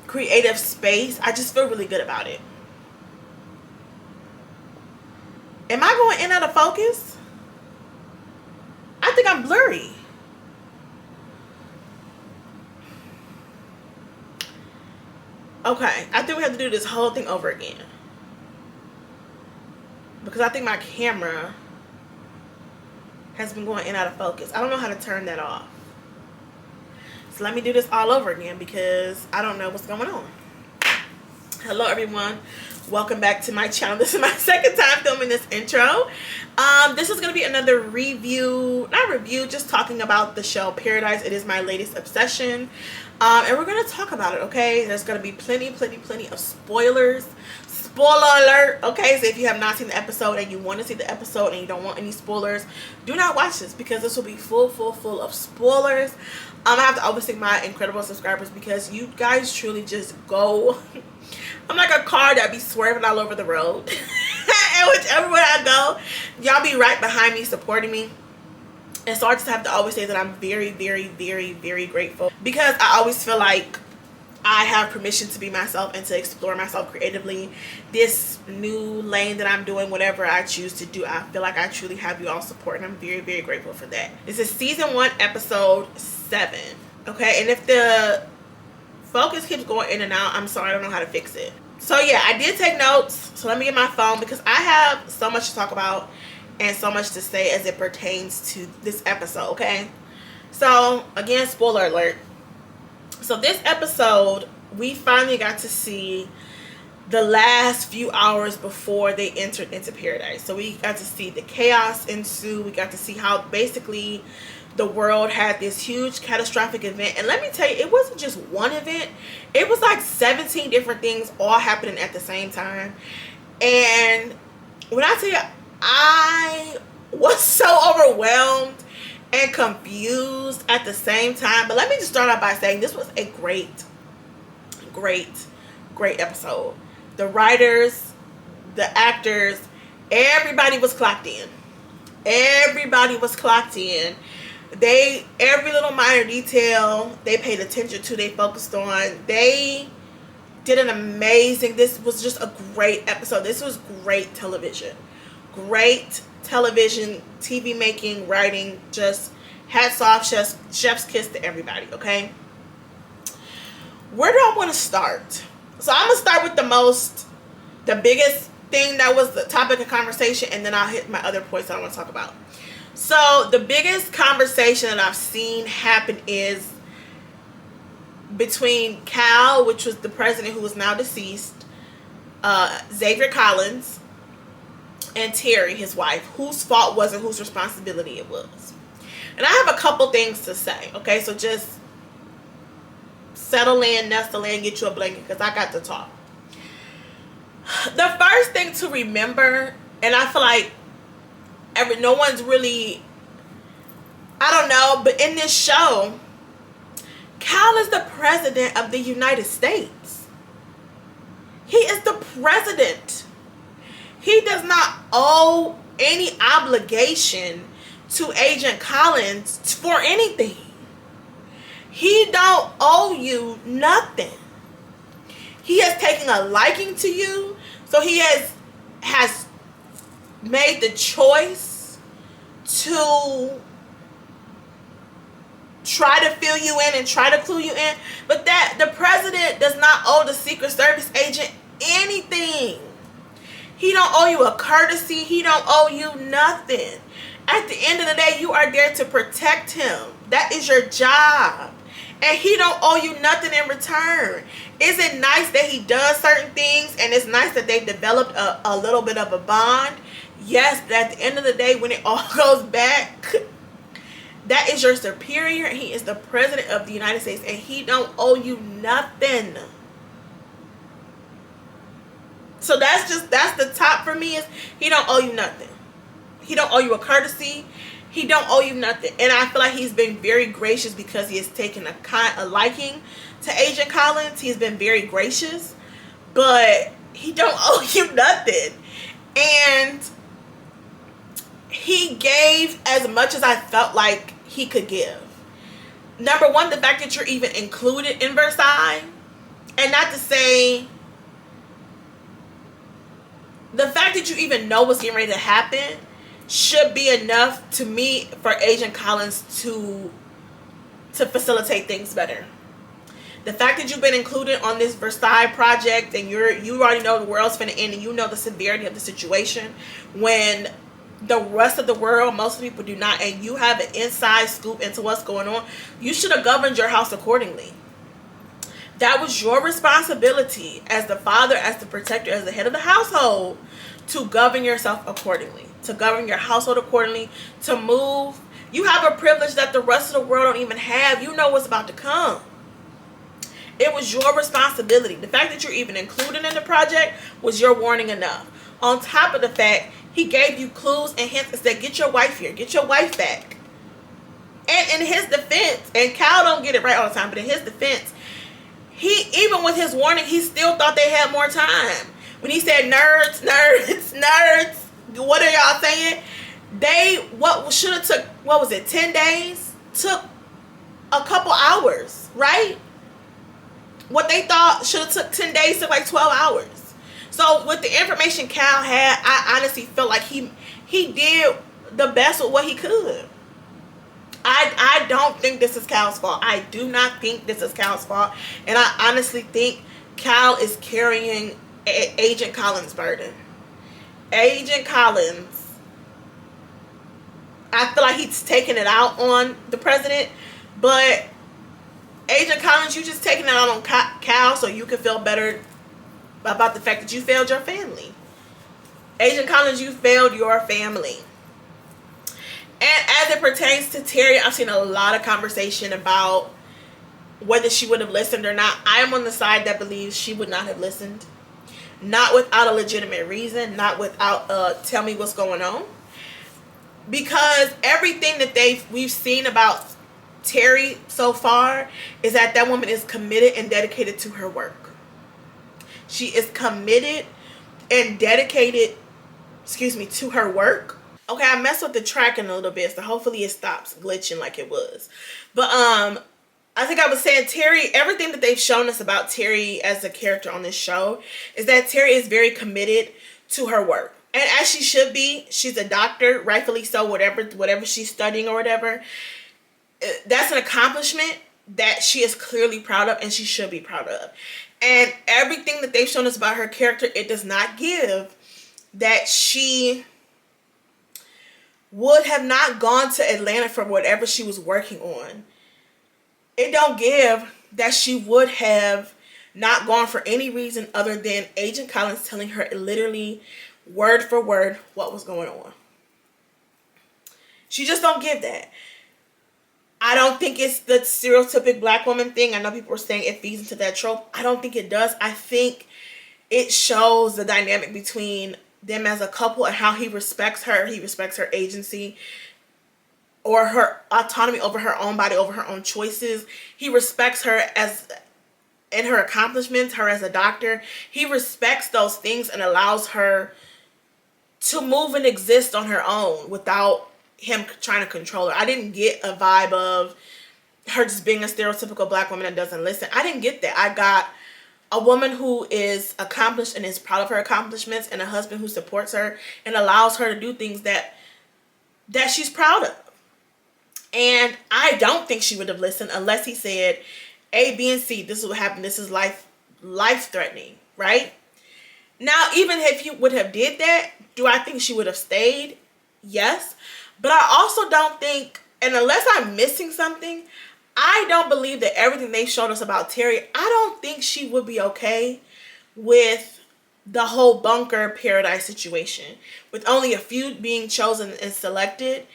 creative space, I just feel really good about it. Am I going in out of focus? I think I'm blurry. Okay, I think we have to do this whole thing over again. Because I think my camera has been going in out of focus. I don't know how to turn that off. So let me do this all over again because I don't know what's going on. Hello everyone, welcome back to my channel. This is my second time filming this intro. This is going to be another review, not review, just talking about the show Paradise. It is my latest obsession, and we're going to talk about it. Okay, there's going to be plenty of spoilers. Spoiler alert. Okay, so if you have not seen the episode and you want to see the episode and you don't want any spoilers, do not watch this because this will be full of spoilers. I have to overtake my incredible subscribers because you guys truly just go. I'm like a car that be swerving all over the road. And whichever way I go, y'all be right behind me, supporting me. And so I just have to always say that I'm very grateful because I always feel like I have permission to be myself and to explore myself creatively. This new lane that I'm doing, whatever I choose to do, I feel like I truly have you all support, and I'm very grateful for that. This is season 1, episode 7. Okay, and if the focus keeps going in and out, I'm sorry, I don't know how to fix it. So yeah, I did take notes, so let me get my phone because I have so much to talk about and so much to say as it pertains to this episode. Okay, so again, spoiler alert. So this episode, we finally got to see the last few hours before they entered into Paradise. So we got to see the chaos ensue. We got to see how basically the world had this huge catastrophic event. And let me tell you, it wasn't just one event. It was like 17 different things all happening at the same time. And when I tell you, I was so overwhelmed and confused at the same time. But let me just start out by saying this was a great episode. The writers, the actors, everybody was clocked in. Everybody was clocked in. Every little minor detail they paid attention to, they focused on. They did an amazing, this was just a great episode. This was great television. Great television, TV making, writing, just hats off, chef's kiss to everybody. Okay, where do I want to start? So I'm gonna start with the biggest thing that was the topic of conversation, and then I'll hit my other points that I want to talk about. So the biggest conversation that I've seen happen is between Cal, which was the president who was now deceased, Xavier Collins, and Terry, his wife, whose fault was it, whose responsibility it was. And I have a couple things to say, okay? So just settle in, nestle in, get you a blanket, because I got to talk. The first thing to remember, and I feel like no one's really, I don't know, but in this show, Cal is the president of the United States. He is the president. He does not owe any obligation to Agent Collins for anything. He don't owe you nothing. He has taken a liking to you, so he has made the choice to try to fill you in and try to clue you in. But that the president does not owe the Secret Service agent anything. He don't owe you a courtesy. He don't owe you nothing. At the end of the day, you are there to protect him. That is your job. And he don't owe you nothing in return. Is it nice that he does certain things, and it's nice that they've developed a little bit of a bond? Yes, but at the end of the day, when it all goes back, that is your superior. He is the president of the United States, and he don't owe you nothing. So that's the top for me, is he don't owe you nothing. He don't owe you a courtesy. He don't owe you nothing. And I feel like he's been very gracious because he has taken a liking to Agent Collins. He's been very gracious, but he don't owe you nothing. And he gave as much as I felt like he could give. Number one, the fact that you're even included in Versailles. And And not to say, the fact that you even know what's getting ready to happen should be enough to me for Agent Collins to facilitate things better. The fact that you've been included on this Versailles project and you already know the world's finna end and you know the severity of the situation, when the rest of the world, most people do not, and you have an inside scoop into what's going on, you should have governed your house accordingly. That was your responsibility as the father, as the protector, as the head of the household, to govern yourself accordingly, to govern your household accordingly, to move. You have a privilege that the rest of the world don't even have. You know what's about to come. It was your responsibility. The fact that you're even included in the project was your warning enough. On top of the fact, he gave you clues and hints and said, get your wife here. Get your wife back. And in his defense, and Cal don't get it right all the time, but in his defense, he, even with his warning, he still thought they had more time. When he said, nerds, what are y'all saying? What should have took, 10 days? Took a couple hours, right? What they thought should have took 10 days took like 12 hours. So with the information Cal had, I honestly felt like he did the best with what he could. I don't think this is Cal's fault. I do not think this is Cal's fault. And I honestly think Cal is carrying Agent Collins' burden. Agent Collins, I feel like he's taking it out on the president, but Agent Collins, you just taking it out on Cal so you can feel better about the fact that you failed your family. Agent Collins, you failed your family. And as it pertains to Terry, I've seen a lot of conversation about whether she would have listened or not. I am on the side that believes she would not have listened. Not without a legitimate reason. Not without tell me what's going on. Because everything that we've seen about Terry so far is that woman is committed and dedicated to her work. She is committed and dedicated, to her work. Okay, I messed with the tracking a little bit, so hopefully it stops glitching like it was. But I think I was saying Terry, everything that they've shown us about Terry as a character on this show is that Terry is very committed to her work. And as she should be. She's a doctor, rightfully so, whatever she's studying or whatever. That's an accomplishment that she is clearly proud of and she should be proud of. And everything that they've shown us about her character, it does not give that she would have not gone to Atlanta for whatever she was working on. It don't give that she would have not gone for any reason other than Agent Collins telling her literally word for word what was going on. She just don't give that. I don't think it's the stereotypic black woman thing. I know people are saying it feeds into that trope. I don't think it does. I think it shows the dynamic between them as a couple and how he respects her. He respects her agency or her autonomy over her own body, over her own choices. He respects her as in her accomplishments, her as a doctor. He respects those things and allows her to move and exist on her own without him trying to control her. I didn't get a vibe of her just being a stereotypical black woman that doesn't listen. I didn't get that. I got a woman who is accomplished and is proud of her accomplishments, and a husband who supports her and allows her to do things that she's proud of. And I don't think she would have listened unless he said A, B, and C. This is what happened. This is life threatening, right? Now, even if he would have did that, do I think she would have stayed? Yes. But I also don't think, and unless I'm missing something, I don't believe that everything they showed us about Terry, I don't think she would be okay with the whole bunker paradise situation. With only a few being chosen and selected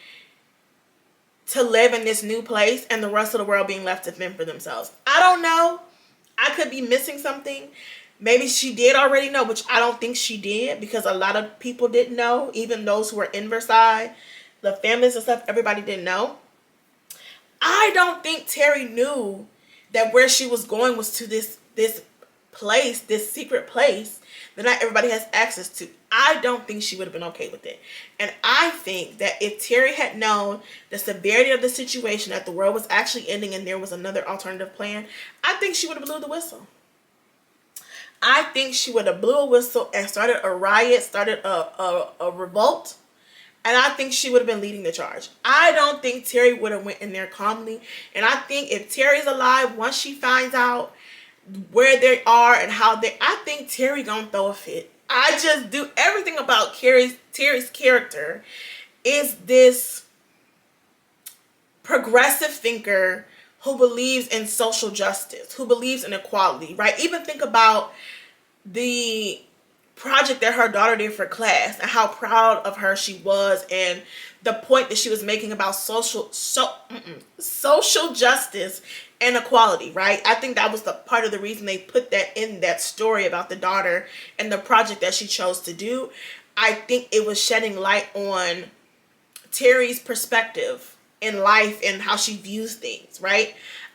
to live in this new place and the rest of the world being left to fend for themselves. I don't know. I could be missing something. Maybe she did already know, which I don't think she did, because a lot of people didn't know. Even those who were in Versailles, the families and stuff, everybody didn't know. I don't think Terry knew that where she was going was to this place, this secret place that not everybody has access to. I don't think she would have been okay with it. And I think that if Terry had known the severity of the situation, that the world was actually ending and there was another alternative plan, I think she would have blew the whistle. I think she would have blew a whistle and started a riot, started a revolt. And I think she would have been leading the charge. I don't think Terry would have went in there calmly. And I think if Terry's alive, once she finds out where they are and how they, I think Terry gonna throw a fit. I just do everything about Terry's character is this progressive thinker who believes in social justice, who believes in equality, right? Even think about the project that her daughter did for class and how proud of her she was, and the point that she was making about social justice and equality, right? I think that was the part of the reason they put that in that story about the daughter and the project that she chose to do. I think it was shedding light on Terry's perspective in life and how she views things, right?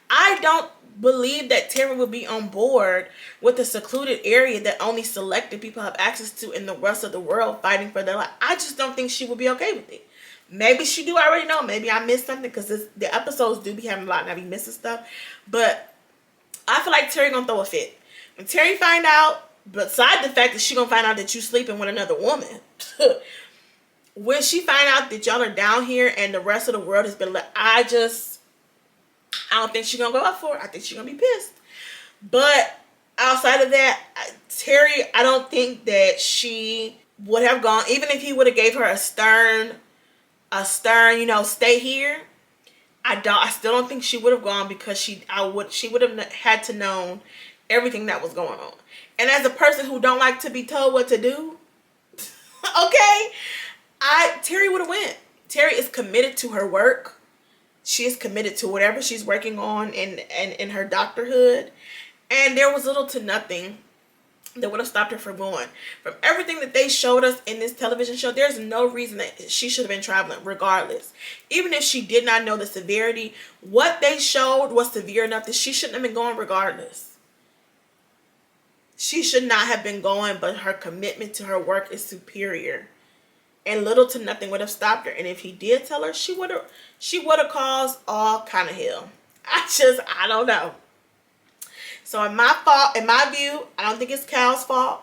I don't believe that Terry would be on board with a secluded area that only selected people have access to in the rest of the world fighting for their life. I just don't think she would be okay with it. Maybe she do already know. Maybe I missed something, because the episodes do be having a lot and I be missing stuff. But I feel like Terry gonna throw a fit. When Terry find out, beside the fact that she gonna find out that you sleeping with another woman, when she find out that y'all are down here and the rest of the world has been let, I don't think she's gonna go up for it. I think she's gonna be pissed. But outside of that, Terry, I don't think that she would have gone, even if he would have gave her a stern, stay here. I still don't think she would have gone, because she would have had to known everything that was going on. And as a person who don't like to be told what to do, okay, Terry would have went. Terry is committed to her work. She is committed to whatever she's working on in her doctorhood. And there was little to nothing that would have stopped her from going. From everything that they showed us in this television show, there's no reason that she should have been traveling regardless. Even if she did not know the severity, what they showed was severe enough that she shouldn't have been going regardless. She should not have been going, but her commitment to her work is superior. And little to nothing would have stopped her. And if he did tell her, she would have caused all kind of hell. I don't know. So in my view, I don't think it's Cal's fault.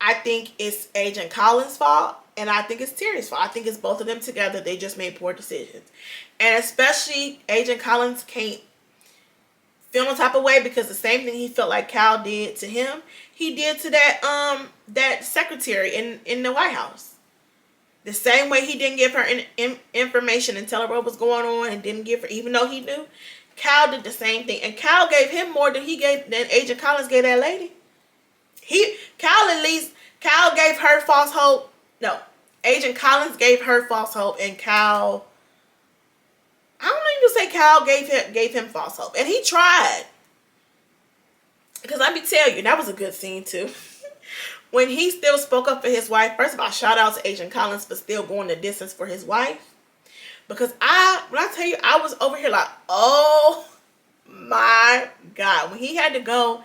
I think it's Agent Collins' fault. And I think it's Terry's fault. I think it's both of them together. They just made poor decisions. And especially Agent Collins can't feel no type of way, because the same thing he felt like Cal did to him, he did to that secretary in the White House. The same way he didn't give her information and tell her what was going on, and didn't give her, even though he knew, Cal did the same thing. And Cal gave him more than Agent Collins gave that lady. Cal gave her false hope. No, Agent Collins gave her false hope, and Cal, I don't even say Cal gave him false hope. And he tried. Because let me tell you, that was a good scene too. When he still spoke up for his wife. First of all, shout out to Agent Collins for still going the distance for his wife. Because when I tell you, I was over here like, oh my God. When he had to go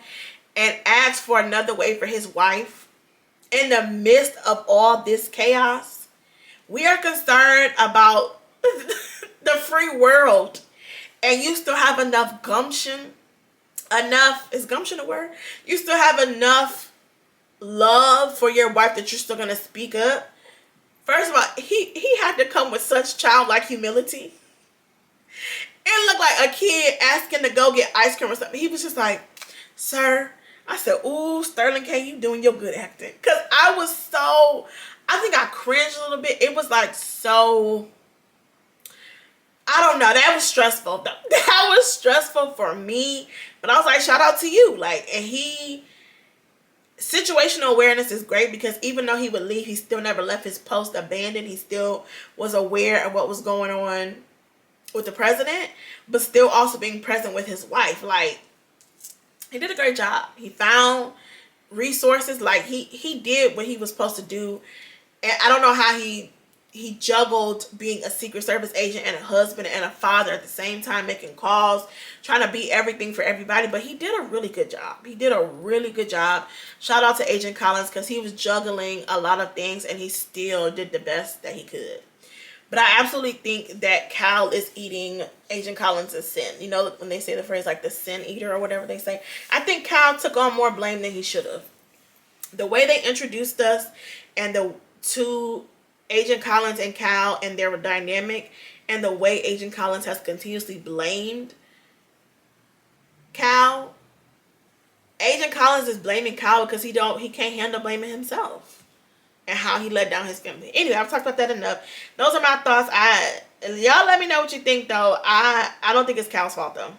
and ask for another way for his wife in the midst of all this chaos, we are concerned about the free world. And you still have enough gumption. Is gumption a word? You still have enough love for your wife that you're still going to speak up. First of all, he had to come with such childlike humility. It looked like a kid asking to go get ice cream or something. He was just like, sir. I said, ooh, Sterling K, you doing your good acting. Because I think I cringed a little bit. It was like so, I don't know. That was stressful. That was stressful for me. But I was like, shout out to you. Like, and situational awareness is great, because even though he would leave, he still never left his post abandoned. He still was aware of what was going on with the president, but still also being present with his wife. Like, he did a great job. He found resources. Like, he did what he was supposed to do. And I don't know how he juggled being a Secret Service agent and a husband and a father at the same time, making calls, trying to be everything for everybody. But he did a really good job. He did a really good job. Shout out to Agent Collins, because he was juggling a lot of things and he still did the best that he could. But I absolutely think that Cal is eating Agent Collins' sin. You know, when they say the phrase like the sin eater or whatever they say. I think Cal took on more blame than he should have. The way they introduced us and the two Agent Collins and Cal and their dynamic, and the way Agent Collins has continuously blamed Cal. Agent Collins is blaming Cal because he can't handle blaming himself and how he let down his family. Anyway, I've talked about that enough. Those are my thoughts. Y'all let me know what you think though. I don't think it's Cal's fault though.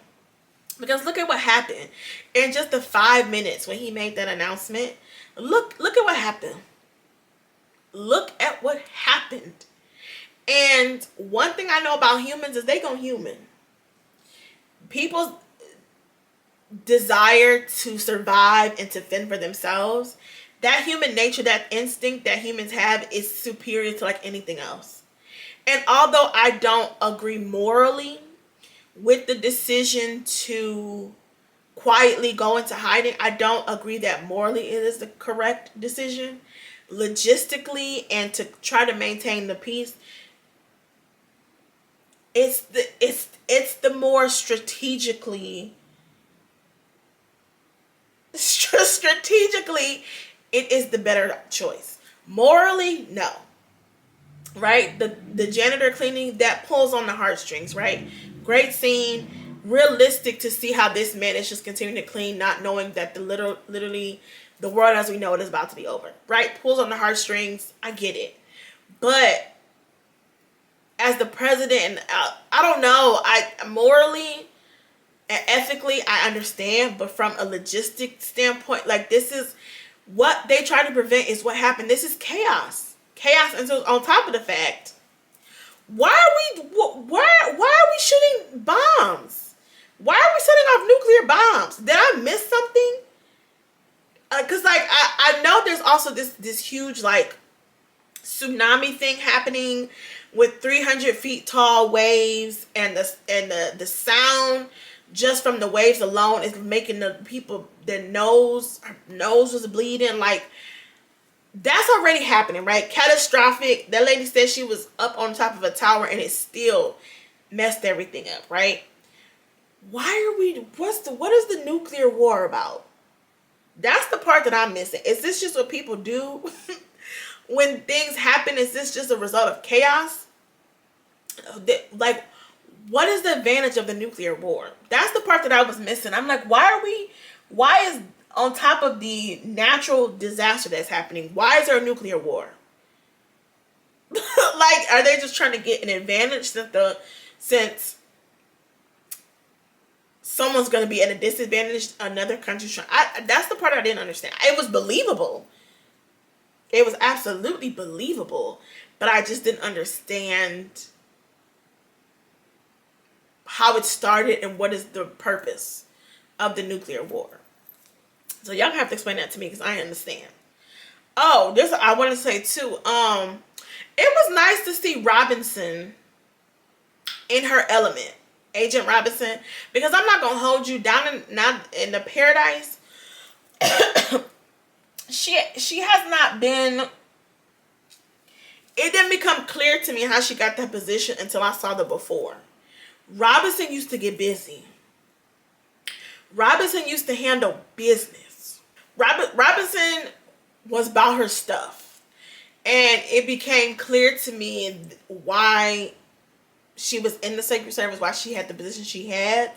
Because look at what happened in just the 5 minutes when he made that announcement. Look at what happened. Look at what happened. And one thing I know about humans is they gon' human. People's desire to survive and to fend for themselves, that human nature, that instinct that humans have is superior to like anything else. And although I don't agree morally with the decision to quietly go into hiding, I don't agree that morally it is the correct decision. Logistically and to try to maintain the peace, it's the more strategically it is the better choice. Morally, no. Right? The janitor cleaning, that pulls on the heartstrings, right? Great scene. Realistic to see how this man is just continuing to clean, not knowing that literally the world as we know it is about to be over. Right? Pulls on the heartstrings. I get it. But as the president, and I don't know, I morally and ethically I understand, but from a logistic standpoint, like this is what they try to prevent is what happened. This is chaos. And so on top of the fact, why are we shooting bombs? Why are we setting off nuclear bombs? Did I miss something? Because like I know there's also this huge like tsunami thing happening with 300 feet tall waves, and the sound just from the waves alone is making the people, their nose was bleeding. Like that's already happening, right? Catastrophic. That lady said she was up on top of a tower and it still messed everything up, right? What is the nuclear war about? That's the part that I'm missing. Is this just what people do when things happen? Is this just a result of chaos? Like, what is the advantage of the nuclear war? That's the part that I was missing. I'm like, why is on top of the natural disaster that's happening, why is there a nuclear war? Like, are they just trying to get an advantage since someone's going to be at a disadvantage, another country's trying? That's the part I didn't understand. It was believable. It was absolutely believable, but I just didn't understand how it started and what is the purpose of the nuclear war. So y'all have to explain that to me because I understand. Oh, I want to say too. It was nice to see Robinson in her element, Agent Robinson, because I'm not gonna hold you down in the Paradise. she has not been. It didn't become clear to me how she got that position until I saw the before. Robinson used to get busy. Robinson used to handle business. Robinson was about her stuff. And it became clear to me why she was in the Secret Service, why she had the position she had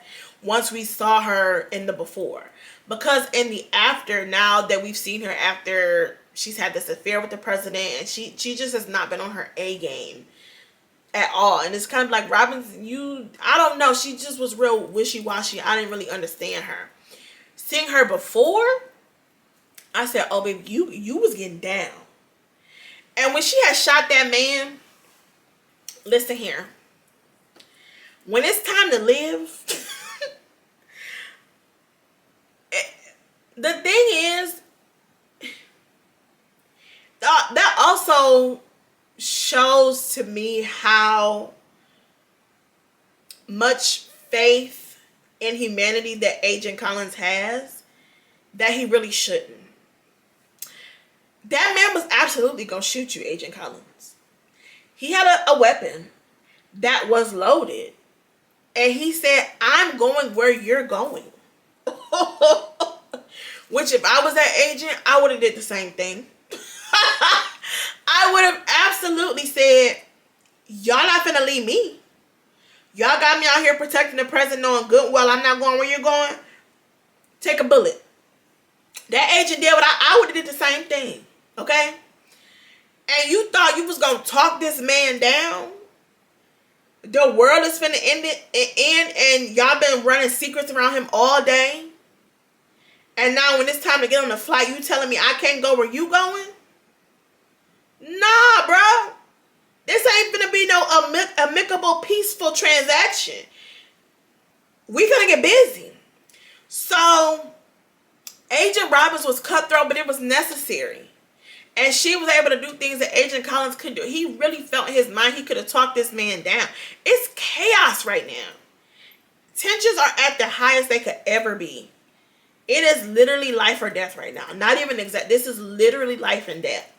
once we saw her in the before. Because in the after, now that we've seen her after she's had this affair with the president, and she just has not been on her A game at all. And it's kind of like, Robinson, I don't know, she just was real wishy-washy. I didn't really understand her. Seeing her before, I said, oh baby, you was getting down. And when she had shot that man, listen here, when it's time to live, the thing is, that also shows to me how much faith in humanity that Agent Collins has, that he really shouldn't. That man was absolutely gonna shoot you, Agent Collins. He had a weapon that was loaded, and he said, I'm going where you're going. Which if I was that agent, I would have did the same thing. I would have absolutely said, y'all not finna leave me. Y'all got me out here protecting the president knowing good and well I'm not going where you're going. Take a bullet. That agent did what I would have did the same thing. Okay? And you thought you was going to talk this man down? The world is finna end and y'all been running secrets around him all day? And now when it's time to get on the flight, you telling me I can't go where you going? Nah, bro. This ain't finna be no amicable, peaceful transaction. We gonna get busy. So, Agent Roberts was cutthroat, but it was necessary. And she was able to do things that Agent Collins couldn't do. He really felt in his mind he could have talked this man down. It's chaos right now. Tensions are at the highest they could ever be. It is literally life or death right now. Not even exact. This is literally life and death.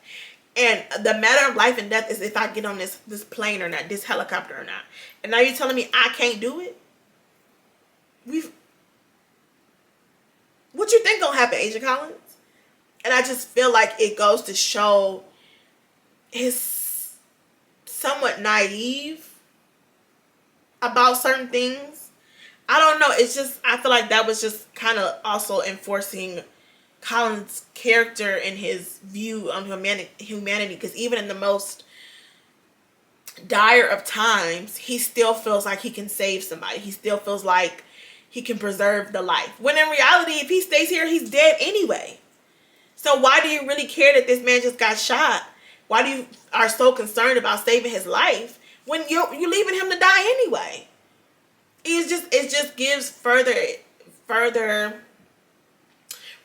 And the matter of life and death is if I get on this plane or not, this helicopter or not. And now you're telling me I can't do it? What you think gonna happen, Agent Collins? And I just feel like it goes to show his somewhat naive about certain things. I don't know. It's just, I feel like that was just kind of also enforcing Collins' character and his view on humanity. Because even in the most dire of times, he still feels like he can save somebody. He still feels like he can preserve the life. When in reality, if he stays here, he's dead anyway. So why do you really care that this man just got shot? Why do you are so concerned about saving his life when you're leaving him to die anyway? It just gives further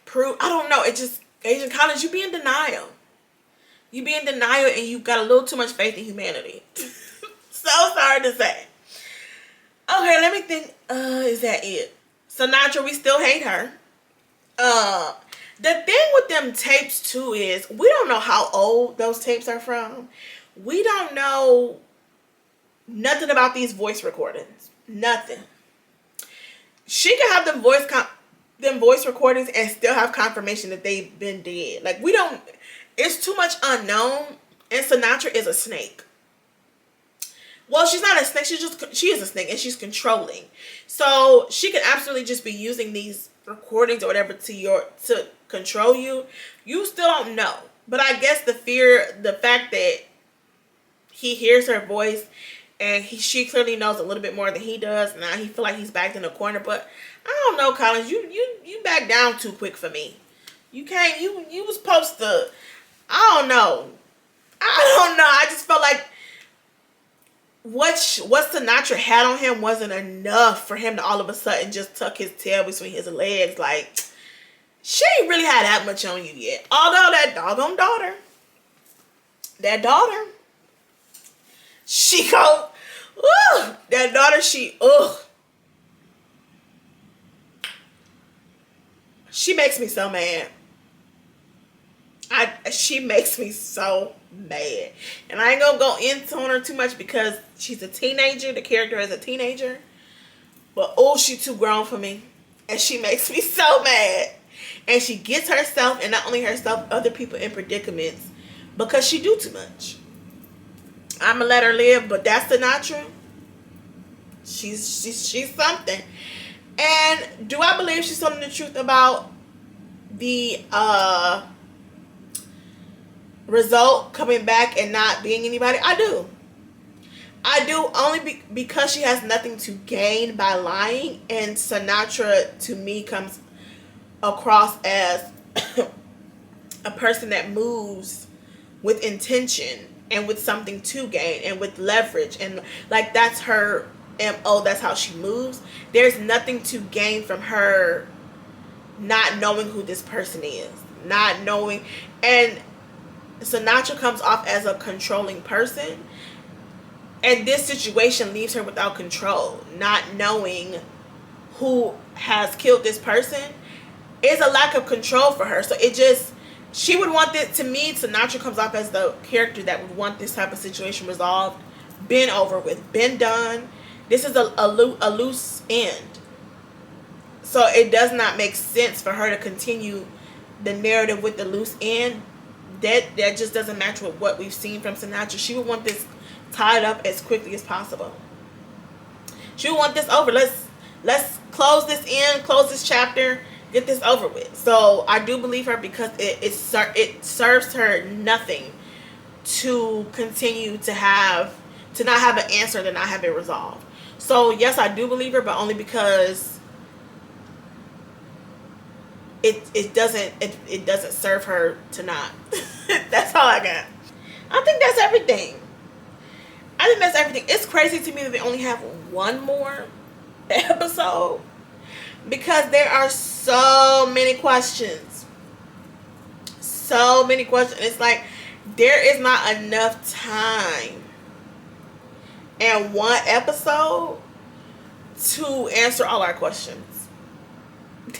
proof. I don't know. It just, Agent Collins, you be in denial. You be in denial and you got a little too much faith in humanity. So sorry to say. Okay, let me think. Is that it? Sinatra, we still hate her. The thing with them tapes too is we don't know how old those tapes are from. We don't know nothing about these voice recordings. Nothing. She can have them voice recordings and still have confirmation that they've been dead. Like, we don't, it's too much unknown. And Sinatra is a snake. Well, she's not a snake. She is a snake and she's controlling. So she can absolutely just be using these recordings or whatever to control you. You still don't know. But I guess the fact that he hears her voice and she clearly knows a little bit more than he does. Now he feel like he's backed in a corner. But I don't know, Collins. You back down too quick for me. You can't. You was supposed to. I don't know. I just felt like what Sinatra had on him wasn't enough for him to all of a sudden just tuck his tail between his legs. Like, she ain't really had that much on you yet. Although that doggone daughter, she go, ugh, that daughter, she makes me so mad. She makes me so mad. And I ain't gonna go into her too much because she's a teenager. The character is a teenager. But oh, she too grown for me. And she makes me so mad. And she gets herself, and not only herself, other people in predicaments because she do too much. I'ma let her live, but that's Sinatra. She's something. And do I believe she's telling the truth about the result coming back and not being anybody? I do, only because she has nothing to gain by lying, and Sinatra to me comes across as a person that moves with intention and with something to gain and with leverage, and like that's her MO. That's how she moves. There's nothing to gain from her not knowing who this person is, not knowing. And Sinatra comes off as a controlling person, and this situation leaves her without control. Not knowing who has killed this person is a lack of control for her. So it just, she would want this, to me, Sinatra comes off as the character that would want this type of situation resolved, been over with, been done. This is a loose end. So it does not make sense for her to continue the narrative with the loose end, that just doesn't match with what we've seen from Sinatra. She would want this tied up as quickly as possible. She would want this over. Let's close this in, close this chapter, get this over with. So I do believe her because it serves her nothing to continue to not have an answer, to not have it resolved. So yes, I do believe her, but only because it doesn't serve her to not. That's all I got. I think that's everything. It's crazy to me that they only have one more episode because there are so many questions. So many questions. It's like there is not enough time in one episode to answer all our questions.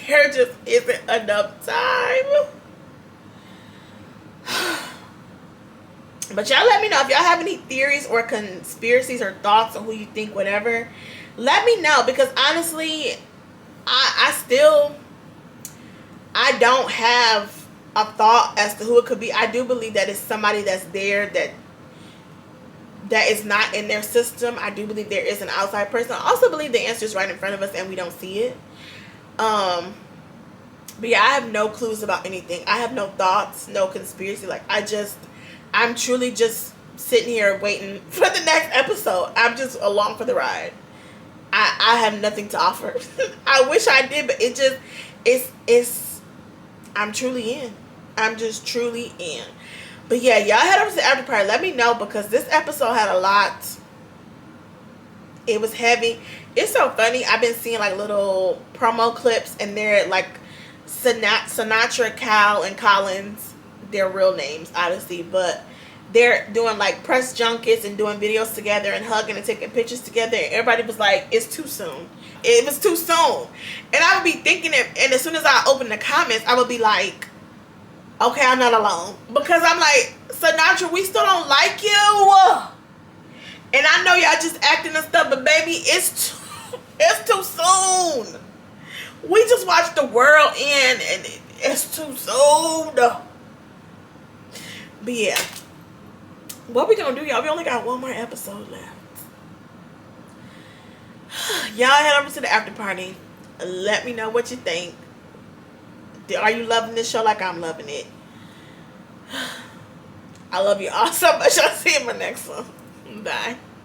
There just isn't enough time. But y'all let me know if y'all have any theories or conspiracies or thoughts on who you think, whatever. Let me know, because honestly, I don't have a thought as to who it could be. I do believe that it's somebody that's there that is not in their system. I do believe there is an outside person. I also believe the answer is right in front of us and we don't see it. But yeah, I have no clues about anything. I have no thoughts, no conspiracy. Like, I'm truly just sitting here waiting for the next episode. I'm just along for the ride. I have nothing to offer. I wish I did, but I'm truly in. I'm just truly in. But yeah, y'all head over to the after party. Let me know, because this episode had a lot. It was heavy. It's so funny. I've been seeing like little promo clips, and they're like Sinatra, Cal, and Collins. Their real names, obviously, but they're doing like press junkets and doing videos together and hugging and taking pictures together. And everybody was like, "It's too soon. It was too soon." And I would be thinking it, and as soon as I open the comments, I would be like, "Okay, I'm not alone," because I'm like, Sinatra, we still don't like you. And I know y'all just acting and stuff, but baby, it's too soon. We just watched the world end, and it's too soon. But yeah, what we gonna do, y'all? We only got one more episode left. Y'all head over to the after party. Let me know what you think. Are you loving this show like I'm loving it? I love you all so much. I'll see you in my next one. Bye.